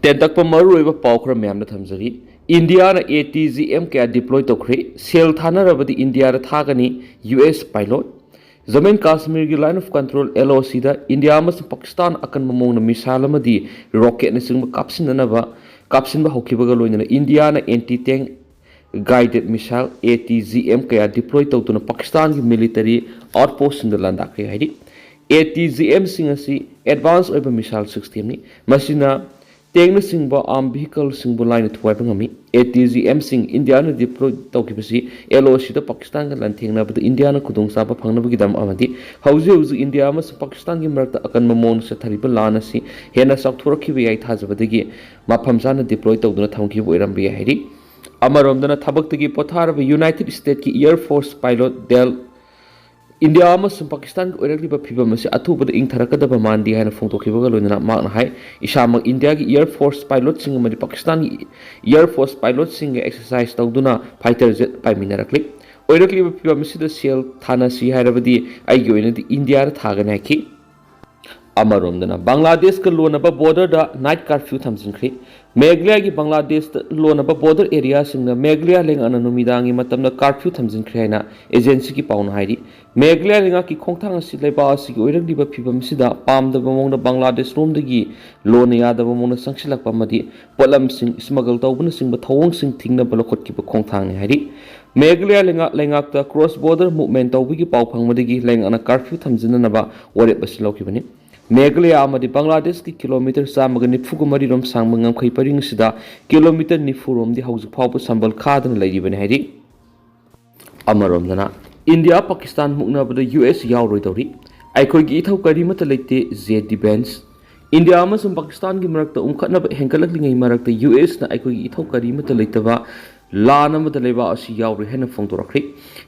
टेंटक मरुब पाखर मैम थमजरी इंडिया ATGM क्या डिप्लॉय तौरे सेल थानरबदी इंडिया थागनी US pilot Jammu and Kashmir की line of control LOC India Pakistan अकन मौन मिसाइल रॉकेट कापसिन होना India anti tank guided missile ATGM क्या डिप्लॉय तौर पाकिस्तान की मिलिटरी आउटपोस्ट लांदाख्रे ATGM एडवांस मिसाइल सिस्टम टेंगन सिंह आर्म व्हीकल सिंह लाइन थोड़ी ATGM इंडिया डिप्लॉय तौकी LOC पाकिस्तान का लाथेंब इंडिया खुदचाब फंगनबी हौज इंडिया पाकिस्तान की मरक्त अकन मौन चथरीब लान हेन चाथोरखीब याई थाजबदी मफम चाना डिप्लॉय तौदना थमखीब है अमरोमदना थबक्तगी पोथारब यूनाइटेड स्टेट की एयरफोर्स पायलट डेल इंडिया पाकिस्तान की फिवम से अथुबद इंथरकदब मानदी है फोंदोखीबगा लोइना माकना है इसामक इंडिया की एयरफोर्स पायलट सिंह पाकिस्तान की एयरफोर्स पायलट सिंह एक्सरसाइज तौदुना फाइटर जेट पाइमिनरक्ली ओइरक्लीब फिवम से सेल थानसी हैरबदी आइगी ओइनदी इंडिया थागन है अमरोमदना बांग्लादेश का लोनब बॉर्डर नाइट कर्फ्यू थमजिनख्री मेघालय की बांग्लादेश लोनब बॉर्डर एरिया मेघालय लेंगाना नुमिदांगी मतमना कर्फ्यू थमजिनख्री है एजेंसी की पाउन हाइरी मेघालय लेंगा की खोंगथांग असि लेबासी ओइरक्लीब फिवम सिदा पामदब मौना बांग्लादेश रोमदगी लोन यादब मौना संगसिलकप मदि पोलम सिंह स्मगल तौबन सिंह थवंग सिंह थिंगनब लखोटकीब खोंगथांग हाइरी मेघालय लेंगाक क्रॉस बॉर्डर मूवमेंट तौबगी पाउ फंगमदगी लेंगाना कर्फ्यू थमजिननबा वरेप असि लौकिबनि मेघालय बांग्लादेश की किलोमीटर चामग निफुग मरीरोम सांग ngam परिंग किलोमीटर निफुरोम फाव संबल खादन लेरिबने अमरोमदना इंडिया पाकिस्तान मुक्नबद US यावरोइदौरी अखोगी इथौ करीमत लेते जेट डिफेंस इंडिया पाकिस्तान की मरक्त उमखनब हेंगलक्लिंगै मरक्त US ना अखोगी इथौ करीमत लेतबा लान लेबा यावरी है फोंदोरख्री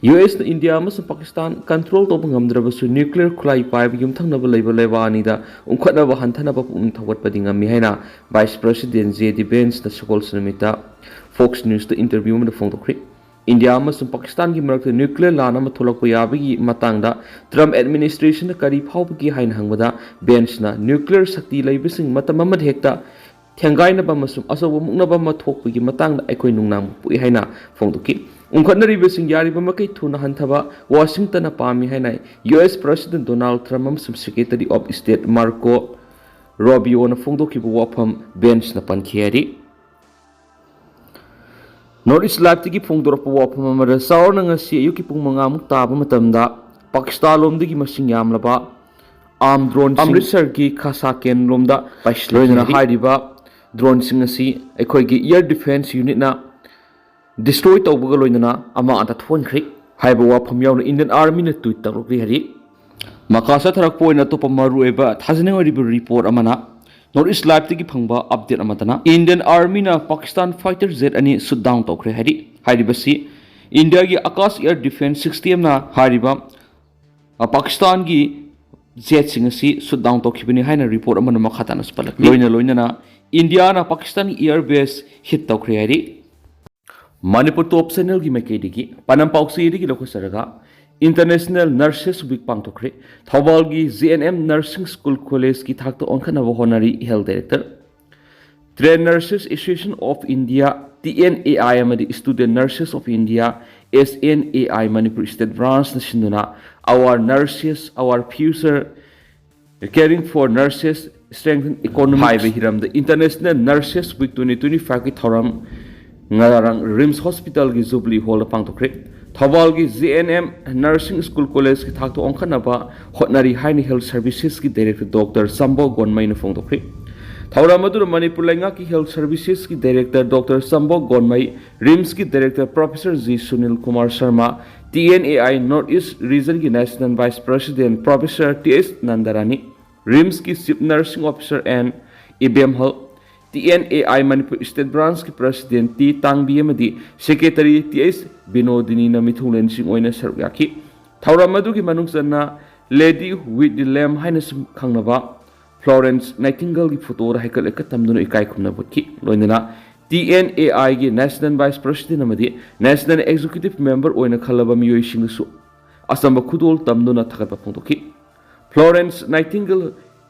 US इंडिया पाकिस्तान कंट्रोल तौब ngमद्रबसु न्यूक्लियर खुलाई पाइब युमथंगनब लेबा लेबानीदा उमखनब हंथनब पुंग थवटपदि ngami हैना वाइस प्रेसिडेंट जे डिफेंस द सकल समिता फॉक्स न्यूज द इंटरव्यू में फोंदोरख्री इंडिया पाकिस्तान की मरक्त न्यूक्लियर लान थोलक याबगी मतंगदा ट्रम्प एडमिनिस्ट्रेशन करी फावबगी हाइन हंगबदा बेंचना न्यूक्लियर शक्ति लेबसिंग मतम अमद हेक्ता थेंगाइनब अचौब मुक्नब थोकपगी मतंगदा अखोई नुंगनांग पुई हाइना फोंदोकी उमखनरिबसिंग यारिब मकै थुना हंथबा वाशिंगटन पामी हाइना US president Donald Trump secretary of state Marco Rubio फोंदोकीब वाफम बेंचना पनखियारी नॉर्थ ईस्ट लाइव की फोंदोरप वाफम चाउरना अयुकी पुंग मंगामुक ताब पाकिस्तान लोमदगी मसिंग यामलबा आर्म ड्रोन अमृतसर की खासाकेन लोमदा पाइसलोइना हाइरिबा ड्रोन सिंग अखोगी एयर डिफेंस यूनिट ना डिस्ट्रॉय तौबगा लोइना अमा अता थोनख्री हाइब वाफम यावना इंडियन आर्मी ने ट्वीट तौरक्री हरि मकासा थरक पोइना तोप मरुएबा थाजने ओरिबा रिपोर्ट अमना नॉर्थ ईस्ट लाइव की फंगबा अपडेट अमदना इंडियन आर्मी ना पाकिस्तान फाइटर जेट अनि शूट डाउन तौख्रे हरि हाइरिबसी इंडिया की आकाश एयर डिफेंस सिस्टम ना हाइरिबा पाकिस्तान की जेट सिंग शूट डाउन तौखिबनि हाइना रिपोर्ट अमन मखाताना स्पलक लोइना इंडिया ना पाकिस्तान एयर बेस हिट तौख्रे हरि मणिपुर टॉप चैनल की मैकेदी पनम पाउसी लखोसरगा इंटरनेशनल नर्सेस वीक पांथोख्रे थौबाल की JNM नर्सिंग स्कूल कॉलेज की थाक ओंखनब होनरी health director trained nurses association of India TNAI student nurses of India SNAI Manipur state branch सिंधुना our nurses our future caring for nurses strengthen economy हाइवे हिरम the international nurses week 2025 की थौरम ngarang RIMS hospital की jubilee hall पांथोख्रे थौबाल की JNM nursing school college की थाक ओंखनब होटनरी हाइनी हेल्थ सर्विसेज की डायरेक्टर डॉक्टर संबो गोनमई फोंदोख्रे थौरम मणिपुर लेंगा की हेल्थ सर्विसेज की director doctor Sambo Gonmei RIMS की director professor G Sunil Kumar Sharma TNAI north east region की national vice president professor TS Nandarani RIMS की chief nursing officer N Ibemhal TNAI Manipur state branch की president T Tangbi secretary TS Binodini Mithulen Singh सरुक याखी थौरम की मनुचना लेडी विद द लैम है खंगनबा फ्लोरेंस नाइटिंगल की फोटो हाइकलक तमदुना इकाई खुमनबुटकी लोइना TNAI की national vice president national executive member खलब मियोइसिंगसु असंब खुदोल तमदुना थगत फोंदोकी फ्लोरेंस नाइटिंगल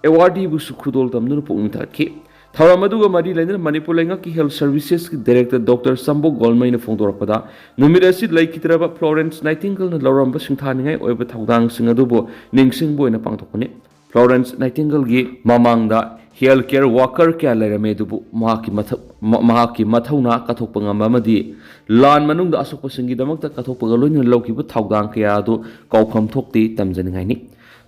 एवार्डी बुसु खुदोल तमदुना पुंग थरकी Thauram aduga mari lainana Manipur Laingaki Health Services ki Director Dr. Sambo Golmai na phongdorakpada numit asi laikidraba Florence Nightingale na lauramba singthaningai oiba thaudang sing adubo ningsingbo ina pangthokpani Florence Nightingale gi mamangda healthcare worker kya lairame dubu mahaki mathauna kathokpa ngamamadi lan manungda asokpasingi damakta kathokpa loina laukiba thaudang kya adu kaukham thokti tamjaningai ni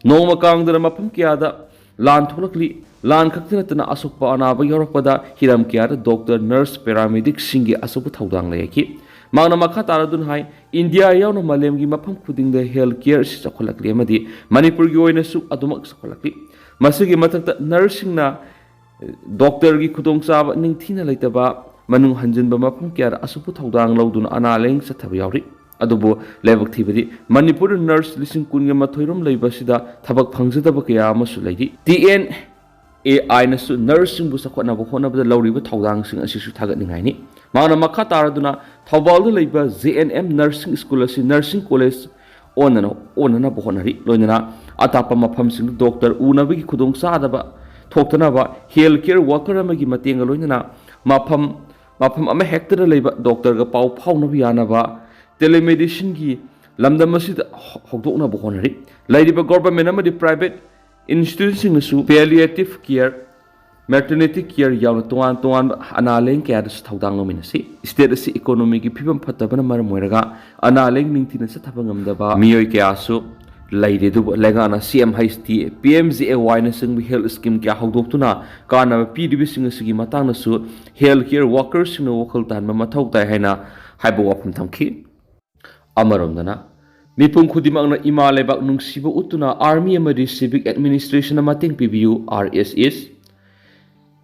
nongma kangdana mapam kya da lan tholakli lan khaktina tana asokpa anaba yorakpada hiram kya da doctor nurse paramedic singi asokpa thaudang laiki magna makha taradun hai India yauna malemgi mapam khudingda healthcare si chakholakli amadi Manipur gi oina su adumak chakholakli masigi mathakta nursing na doctor gi khudong chaba ningthina leitaba manung hanjinba mapam kya asokpa thaudang lauduna analeng sathaba yawri adubo lebak thibadi Manipur nurse lising kunga mathoirom leibasida thabak phangjadaba kaya amasu leidi TN AI na su nursing bu sakhona bu khona bada lauriba thaudang sing asisu thagatningai ni magna makha taraduna Thawbal da leiba JNM nursing school asi nursing college onana bu khonari loinana atapa mafam sing doctor unabagi khudong sadaba thoktana ba healthcare worker amagi matenga loinana mafam ama hector leiba doctor ga pau phauna bi yana ba telemedicine gi lamdam asi hokdokna bu khonari leiba government amadi private institution su palliative care maternity care yaw tuan analeng care da thaudang nominasi state asi economy gi phibam phatabana mar moiraga analeng ningtina sa thabangam da ba miyoi kya su laide du legana CMHT PMGAY na sing health scheme kya hawdoktuna kana PDB sing asigi matang na su healthcare workers sing wokal tan ma mathau tai haina haibo wapum thamki amarom dana mipum khudimang na ima lebak nungsibo utuna army amadi civic administration na mating PBU RSS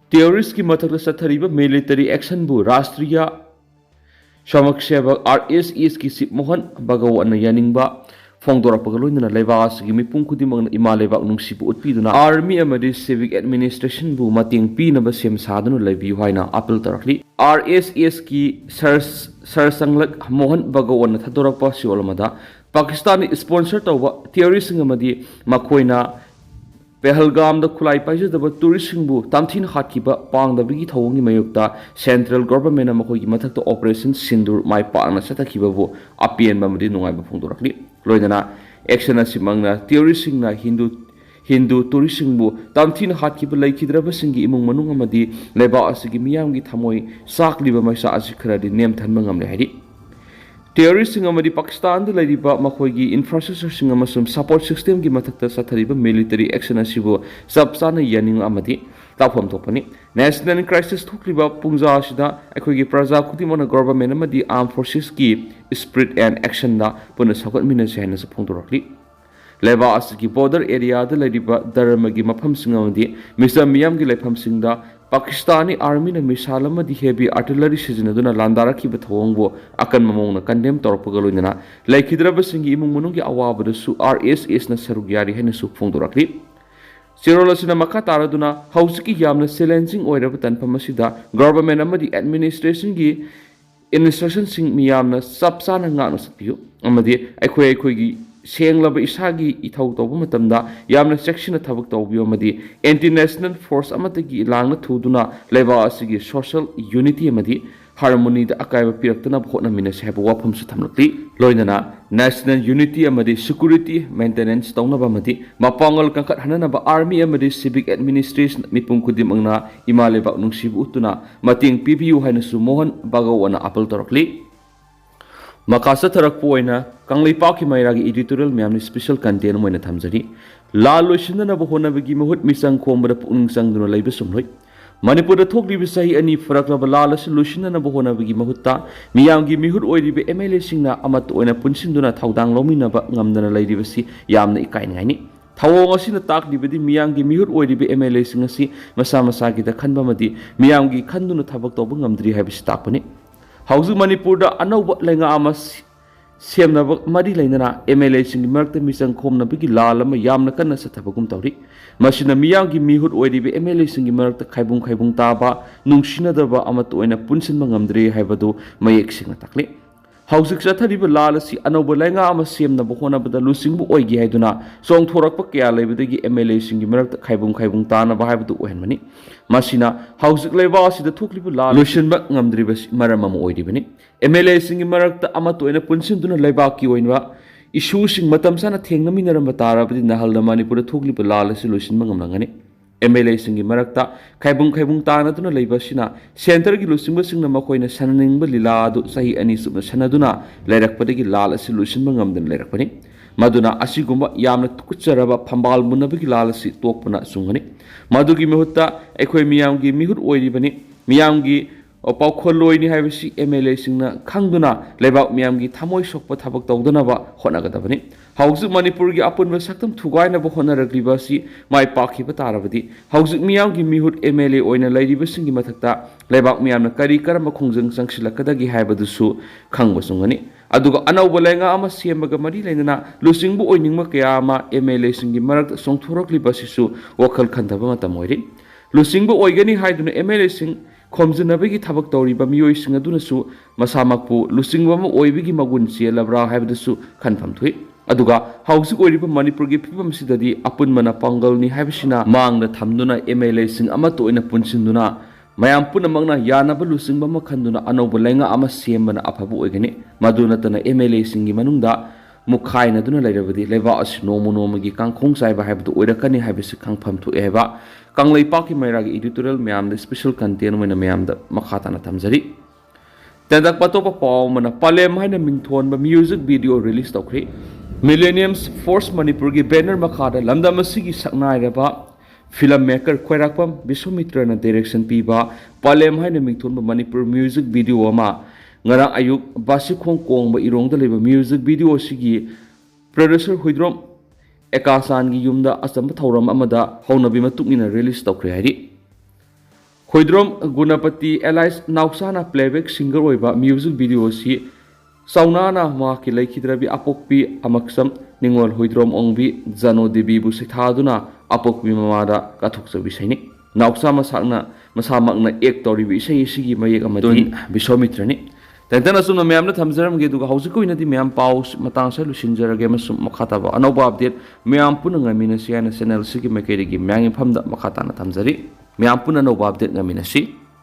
terrorist ki mathakta sathariba military action bu Rashtriya Samak Sevak RSS ki sip mohan bagawan na yaningba phongdorakpaga loinana leibas gi mipum khudimang na ima lebak nungsibo utpiduna army amadi civic administration bu mating pinaba sem sadanu leibiu haina appeal tarakli RSS ki sarsanglak mohan bagawan na thadorakpa siolmada Pakistan sponsor tawba terrorist ngamadi makoina Pahalgam da khulai paisa da tourist bu tamthin hatkiba pangdabigi thawongi mayukta central government amakoi gi mathakta operation sindur mai paangna satakhiba bu apien bamadi nungai ba phongdorakli loinana action asimangna terrorist na hindu tourist bu tamthin hatkiba laikhidraba singi imung manung amadi leba asigi miyamgi thamoi sakliba maisa asikhara di nem thanma ngamle haidi terrorist amadi Pakistan da laiba makhoigi infrastructure sing amasum support system gi mathakta sathariba military action asibu sabsana yaning amadi tafam thopani national crisis thukliba pungja asida akhoigi praja khudimona government amadi armed forces ki spirit and action da puna sagot mina sena sa phongdorakli leba asigi border area da laiba dharma gi mafam sing amadi misa miyam gi laifam sing da Pakistani army na misal amadi heavy artillery sizinaduna landaraki bathongbo akan mamongna condemn torpaga loinana laikhidraba singi imung munungi awabada su RSS na sarugyari hena su phongdorakli Sirolosina makha taraduna hausiki yamna challenging oiraba tanpamasida government amadi administration gi instruction sing miyamna sapsana ngana satpiu amadi aikhoi gi senglaba isagi ithau tawba matamda yamna section thabak tawbiyo amadi international force amatagi langna thuduna leba asigi social unity amadi harmony da akaiba piraktana bhotna mina sehba wafam su thamlakli loinana national unity amadi security maintenance tawnaba amadi mapangal kangkat hanana ba army amadi civic administration mipum kudim angna imaleba nungsibu utuna mating PBU hainasu mohan bagawana apal tarakli Makasa tarakpo oina kanglaipa ki mairagi editorial myamni special content moina thamjari la loisina na bohona bagi mahut misang khombra puning sangduna leibe sumloi Manipur da thokli bisahi ani faraklaba la la solution na bohona bagi mahutta miyamgi mihut oiribe MLA singna amat oina punsinduna thaudang lomina ba ngamdana leiribasi yamna ikai ngaini thawong asina takdibadi miyamgi mihut oiribe MLA singasi masa masagi da khanba madi miyamgi khanduna thabak tawba ngamdri habisi takpani Hausu Manipur da anauba lenga amas semnaba mari lainana MLA singi marakta misang khomna bigi lalama yamna kanna sathabagum tawri masina miyamgi mihut oiribe MLA singi marakta khaibung taba nungsina daba amat oina punsin mangamdre haibadu mayek singna takle ꯍꯧꯖꯤꯛ ꯆꯠꯊꯔꯤꯕ ꯂꯥꯜ ꯑꯁꯤ ꯑꯅꯧꯕ ꯂꯩꯉꯥꯛ ꯑꯃ ꯁꯦꯝꯅꯕ ꯍꯣꯠꯅꯕꯗ ꯂꯨꯆꯤꯡꯕ ꯑꯣꯏꯒꯦ ꯍꯥꯏꯗꯨꯅ ꯆꯣꯡꯊꯣꯔꯛꯄ ꯀꯌꯥ ꯂꯩꯕꯗꯒꯤ ꯑꯦꯝ.ꯑꯦꯜ.ꯑꯦꯁꯤꯡꯒꯤ ꯃꯔꯛꯇ ꯈꯥꯏꯕꯨꯡ ꯇꯥꯅꯕ ꯍꯥꯏꯕꯗꯨ ꯑꯣꯏꯍꯟꯕꯅꯤ꯫ ꯃꯁꯤꯅ ꯍꯧꯖꯤꯛ ꯂꯩꯕꯥꯛ ꯑꯁꯤꯗ ꯊꯣꯛꯂꯤꯕ ꯂꯥꯜ ꯂꯣꯏꯁꯤꯟꯕ ꯉꯝꯗ꯭ꯔꯤꯕꯁꯤ ꯃꯔꯝ ꯑꯃ ꯑꯣꯏꯔꯤꯕꯅꯤ꯫ ꯑꯦꯝ.ꯑꯦꯜ.ꯑꯦꯁꯤꯡꯒꯤ ꯃꯔꯛꯇ ꯑꯃꯠꯇ ꯑꯣꯏꯅ ꯄꯨꯟꯁꯤꯟꯗꯨꯅ ꯂꯩꯕꯥꯛꯀꯤ ꯑꯣꯏꯕ ꯏꯁꯨꯁꯤꯡ ꯃꯇꯝ ꯆꯥꯅ ꯊꯦꯡꯅꯃꯤꯟꯅꯔꯝꯕ ꯇꯥꯔꯕꯗꯤ ꯅꯍꯥꯜꯗ ꯃꯅꯤꯄꯨꯔꯗ ꯊꯣꯛꯂꯤꯕ ꯂꯥꯜ ꯑꯁꯤ ꯂꯣꯏꯁꯤꯟꯕ ꯉꯝꯂꯝꯒꯅꯤ꯫ ꯑꯦꯝ.ꯑꯦꯜ.ꯑꯦꯁꯤꯡꯒꯤ ꯃꯔꯛꯇ ꯈꯥꯏꯕꯨꯡ ꯇꯥꯅꯗꯨꯅ ꯂꯩꯕ ꯑꯁꯤꯅ ꯁꯦꯟꯇꯔꯒꯤ ꯂꯨꯆꯤꯡꯕꯁꯤꯡꯅ ꯃꯈꯣꯏꯅ ꯁꯥꯟꯅꯅꯤꯡꯕ ꯂꯤꯂꯥ ꯑꯗꯨ ꯆꯍꯤ 2 ꯆꯨꯞꯅ ꯁꯥꯟꯅꯗꯨꯅ ꯂꯩꯔꯛꯄꯗꯒꯤ ꯂꯥꯜ ꯑꯁꯤ ꯂꯣꯏꯁꯤꯟꯕ ꯉꯝꯗꯅ ꯂꯩꯔꯛꯄꯅꯤ꯫ ꯃꯗꯨꯅ ꯑꯁꯤꯒꯨꯝꯕ ꯌꯥꯝꯅ ꯇꯨꯀꯠꯆꯔꯕ ꯐꯝꯕꯥꯜ ꯃꯨꯟꯅꯕꯒꯤ ꯂꯥꯜ ꯑꯁꯤ ꯇꯣꯛꯄꯅ ꯆꯨꯝꯒꯅꯤ꯫ ꯃꯗꯨꯒꯤ ꯃꯍꯨꯠꯇ ꯑꯩꯈꯣꯏ ꯃꯤꯌꯥꯝꯒꯤ ꯃꯤꯍꯨꯠ ꯑꯣꯏꯔꯤꯕꯅꯤ, ꯃꯤꯌꯥꯝꯒꯤ ꯄꯥꯎꯈꯣꯜꯂꯣꯏꯅꯤ ꯍꯥꯏꯕꯁꯤ ꯑꯦꯝ.ꯑꯦꯜ.ꯑꯦꯁꯤꯡꯅ ꯈꯪꯗꯨꯅ ꯂꯩꯕꯥꯛ ꯃꯤꯌꯥꯝꯒꯤ ꯊꯃꯣꯏ ꯁꯣꯛꯄ ꯊꯕꯛ ꯇꯧꯗꯅꯕ ꯍꯣꯠꯅꯒꯗꯕꯅꯤ꯫ ꯍꯧꯖꯤꯛ ꯃꯅꯤꯄꯨꯔꯒꯤ ꯑꯄꯨꯟꯕ ꯁꯛꯇꯝ ꯊꯨꯒꯥꯏꯅꯕ ꯍꯣꯠꯅꯔꯛꯂꯤꯕ ꯑꯁꯤ ꯃꯥꯏ ꯄꯥꯛꯈꯤꯕ ꯇꯥꯔꯕꯗꯤ ꯍꯧꯖꯤꯛ ꯃꯤꯌꯥꯝꯒꯤ ꯃꯤꯍꯨꯠ ꯑꯦꯝ.ꯑꯦꯜ.ꯑꯦ ꯑꯣꯏꯅ ꯂꯩꯔꯤꯕꯁꯤꯡꯒꯤ ꯃꯊꯛꯇ ꯂꯩꯕꯥꯛ ꯃꯤꯌꯥꯝꯅ ꯀꯔꯝꯕ ꯈꯣꯡꯖꯪ ꯆꯪꯁꯤꯜꯂꯛꯀꯗꯒꯦ ꯍꯥꯏꯕꯗꯨꯁꯨ ꯈꯪꯕ ꯆꯨꯝꯒꯅꯤ꯫ ꯑꯗꯨꯒ ꯑꯅꯧꯕ ꯂꯩꯉꯥꯛ ꯑꯃ ꯁꯦꯝꯕꯒ ꯃꯔꯤ ꯂꯩꯅꯅ ꯂꯨꯆꯤꯡꯕ ꯑꯣꯏꯅꯤꯡꯕ ꯀꯌꯥ ꯑꯃ ꯑꯦꯝ.ꯑꯦꯜ.ꯑꯦꯁꯤꯡꯒꯤ ꯃꯔꯛꯇ ꯆꯣꯡꯊꯣꯔꯛꯂꯤꯕ ꯑꯁꯤꯁꯨ ꯋꯥꯈꯜ ꯈꯟꯊꯕ ꯃꯇꯝ ꯑꯣꯏꯔꯤ꯫ ꯂꯨꯆꯤꯡꯕ ꯑꯣꯏꯒꯅꯤ ꯍꯥꯏꯗꯨꯅ ꯑꯦꯝ.ꯑꯦꯜ.ꯑꯦꯁꯤꯡ ꯈꯣꯝꯖꯤꯟꯅꯕꯒꯤ ꯊꯕꯛ ꯇꯧꯔꯤꯕ ꯃꯤꯑꯣꯏꯁꯤꯡ ꯑꯗꯨꯅꯁꯨ ꯃꯁꯥꯃꯛꯄꯨ ꯂꯨꯆꯤꯡꯕ ꯑꯃ ꯑꯣꯏꯕꯒꯤ ꯃꯒꯨꯟ ꯆꯦꯜꯂꯕ꯭ꯔꯥ ꯍꯥꯏꯕꯗꯨꯁꯨ ꯈꯟꯐꯝ ꯊꯣꯛꯏ꯫ ꯑꯗꯨꯒ ꯍꯧꯖꯤꯛ ꯑꯣꯏꯔꯤꯕ ꯃꯅꯤꯄꯨꯔꯒꯤ ꯐꯤꯕꯝꯁꯤꯗꯗꯤ ꯑꯄꯨꯟꯕꯅ ꯄꯥꯡꯒꯜꯅꯤ ꯍꯥꯏꯕꯁꯤꯅ ꯃꯥꯡꯗ ꯊꯝꯗꯨꯅ ꯑꯦꯝ.ꯑꯦꯜ.ꯑꯦꯁꯤꯡ ꯑꯃꯠꯇ ꯑꯣꯏꯅ ꯄꯨꯟꯁꯤꯟꯗꯨꯅ ꯃꯌꯥꯝ ꯄꯨꯝꯅꯃꯛꯅ ꯌꯥꯅꯕ ꯂꯨꯆꯤꯡꯕ ꯑꯃ ꯈꯟꯗꯨꯅ ꯑꯅꯧꯕ ꯂꯩꯉꯥꯛ ꯑꯃ ꯁꯦꯝꯕꯅ ꯑꯐꯕ ꯑꯣꯏꯒꯅꯤ꯫ ꯃꯗꯨ ꯅꯠꯇꯅ ꯑꯦꯝ.ꯑꯦꯜ.ꯑꯦꯁꯤꯡꯒꯤ ꯃꯅꯨꯡꯗ ꯃꯨꯛꯈꯥꯏꯅꯗꯨꯅ ꯂꯩꯔꯕꯗꯤ ꯂꯩꯕꯥꯛ ꯑꯁꯤ ꯅꯣꯡꯃꯒꯤ ꯀꯥꯡꯈꯣꯡ ꯆꯥꯏꯕ ꯍꯥꯏꯕꯗꯨ ꯑꯣꯏꯔꯛꯀꯅꯤ ꯍꯥꯏꯕꯁꯤ ꯈꯪꯐꯝ ꯊꯣꯛꯑꯦ ꯍꯥꯏꯕ ꯀꯪꯂꯩꯄꯥꯛꯀꯤ ꯃꯩꯔꯥꯒꯤ ꯏꯗꯤꯇꯣꯔꯤꯌꯦꯜ ꯃꯌꯥꯝꯗ ꯁ꯭ꯄꯦꯁꯦꯜ ꯀꯟꯇꯦꯟ ꯑꯣꯏꯅ ꯃꯌꯥꯝꯗ ꯃꯈꯥ ꯇꯥꯅ ꯊꯝꯖꯔꯤ꯫ ꯇꯦꯟꯗꯛꯄ ꯑꯇꯣꯞꯄ ꯄꯥꯎ ꯑꯃꯅ ꯄꯥꯂꯦꯝ ꯍꯥꯏꯅ ꯃꯤꯡꯊꯣꯟꯕ ꯃ꯭ꯌꯨꯖꯤꯛ ꯚꯤꯗꯤꯑꯣ ꯔꯤꯂꯤꯁ ꯇꯧꯈ꯭ꯔꯤ꯫ ꯃꯤꯂꯦꯅꯤꯌꯝꯁ ꯐꯣꯔꯁ ꯃꯅꯤꯄꯨꯔꯒꯤ ꯕꯦꯅꯔ ꯃꯈꯥꯗ ꯂꯝꯗꯝ ꯑꯁꯤꯒꯤ ꯁꯛꯅꯥꯏꯔꯕ ꯐꯤꯂꯝ ꯃꯦꯀꯔ ꯈ꯭ꯋꯥꯏꯔꯥꯛꯄꯝ ꯕꯤꯁ꯭ꯋꯥꯃꯤꯇ꯭ꯔꯅ ꯗꯤꯔꯦꯛꯁꯟ ꯄꯤꯕ ꯄꯥꯂꯦꯝ ꯍꯥꯏꯅ ꯃꯤꯡꯊꯣꯟꯕ ꯃꯅꯤꯄꯨꯔ ꯃ꯭ꯌꯨꯖꯤꯛ ꯚꯤꯗꯤꯑꯣ ꯑꯃ ꯉꯔꯥꯡ ꯑꯌꯨꯛ ꯕꯥꯁꯤꯈꯣꯡ ꯀꯣꯡꯕ ꯏꯔꯣꯡꯗ ꯂꯩꯕ ꯃ꯭ꯌꯨꯖꯤꯛ ꯚꯤꯗꯤꯑꯣ ꯑꯁꯤꯒꯤ ꯄ꯭ꯔꯣꯗ꯭ꯌꯨꯁꯔ ꯍꯨꯏꯗ꯭ꯔꯣꯝ ꯑꯦꯀꯥꯆꯥꯟꯒꯤ ꯌꯨꯝꯗ ꯑꯆꯝꯕ ꯊꯧꯔꯝ ꯑꯃꯗ ꯍꯧꯅꯕꯤ ꯃꯇꯨꯡ ꯏꯟꯅ ꯔꯤꯂꯤꯁ ꯇꯧꯈ꯭ꯔꯦ ꯍꯥꯏꯔꯤ꯫ ꯍꯨꯏꯗ꯭ꯔꯣꯝ ꯒꯨꯅꯄꯇꯤ ꯑꯦꯂꯥꯏꯁ ꯅꯥꯎꯆꯥꯅ ꯄ꯭ꯂꯦꯕꯦꯛ ꯁꯤꯡꯒꯔ ꯑꯣꯏꯕ ꯃ꯭ꯌꯨꯖꯤꯛ ꯚꯤꯗꯤꯑꯣ ꯑꯁꯤ ꯆꯥꯎꯅꯥꯅ ꯃꯍꯥꯛꯀꯤ ꯂꯩꯈꯤꯗ꯭ꯔꯕꯤ ꯑꯄꯣꯛꯄꯤ ꯑꯃꯛꯁꯝ ꯅꯤꯡꯉꯣꯜ ꯍꯨꯏꯗ꯭ꯔꯣꯝ ꯑꯣꯡꯕꯤ ꯖꯅꯣ ꯗꯦꯕꯤꯕꯨ ꯁꯩꯊꯥꯗꯨꯅ ꯑꯄꯣꯛꯄꯤ ꯃꯃꯥꯗ ꯀꯠꯊꯣꯛꯆꯕ ꯏꯁꯩꯅꯤ꯫ ꯅꯥꯎꯆꯥ ꯃꯁꯥꯃꯛꯅ ꯑꯦꯛ ꯇꯧꯔꯤꯕ ꯏꯁꯩ ꯑꯁꯤꯒꯤ ꯃꯌꯦꯛ ꯑꯃꯗꯤ ꯕꯤꯁ꯭ꯋꯥꯃꯤꯇ꯭ꯔꯅꯤ꯫ ꯇꯦꯟꯇꯅ ꯑꯁꯨꯝꯅ ꯃꯌꯥꯝꯅ ꯊꯝꯖꯔꯝꯒꯦ ꯑꯗꯨꯒ ꯍꯧꯖꯤꯛꯀꯤ ꯑꯣꯏꯅꯗꯤ ꯃꯌꯥꯝ ꯄꯥꯎ ꯃꯇꯥꯡ ꯑꯁꯤ ꯂꯣꯏꯁꯤꯟꯖꯔꯒꯦ ꯑꯃꯁꯨꯡ ꯃꯈꯥ ꯇꯥꯕ ꯑꯅꯧꯕ ꯑꯞꯗꯦꯠ ꯃꯌꯥꯝ ꯄꯨꯟꯅ ꯉꯥꯏꯃꯤꯟꯅꯁꯤ ꯍꯥꯏꯅ ꯆꯦꯅꯦꯜ ꯑꯁꯤꯒꯤ ꯃꯥꯏꯀꯩꯗꯒꯤ ꯃꯌꯥꯝꯒꯤ ꯃꯐꯝꯗ ꯃꯈꯥ ꯇꯥꯅ ꯊꯝꯖꯔꯤ꯫ ꯃꯌꯥꯝ ꯄꯨꯟꯅ ꯑꯅꯧꯕ ꯑꯞꯗꯦꯠ ꯉꯥꯏꯃꯤꯟꯅꯁꯤ꯫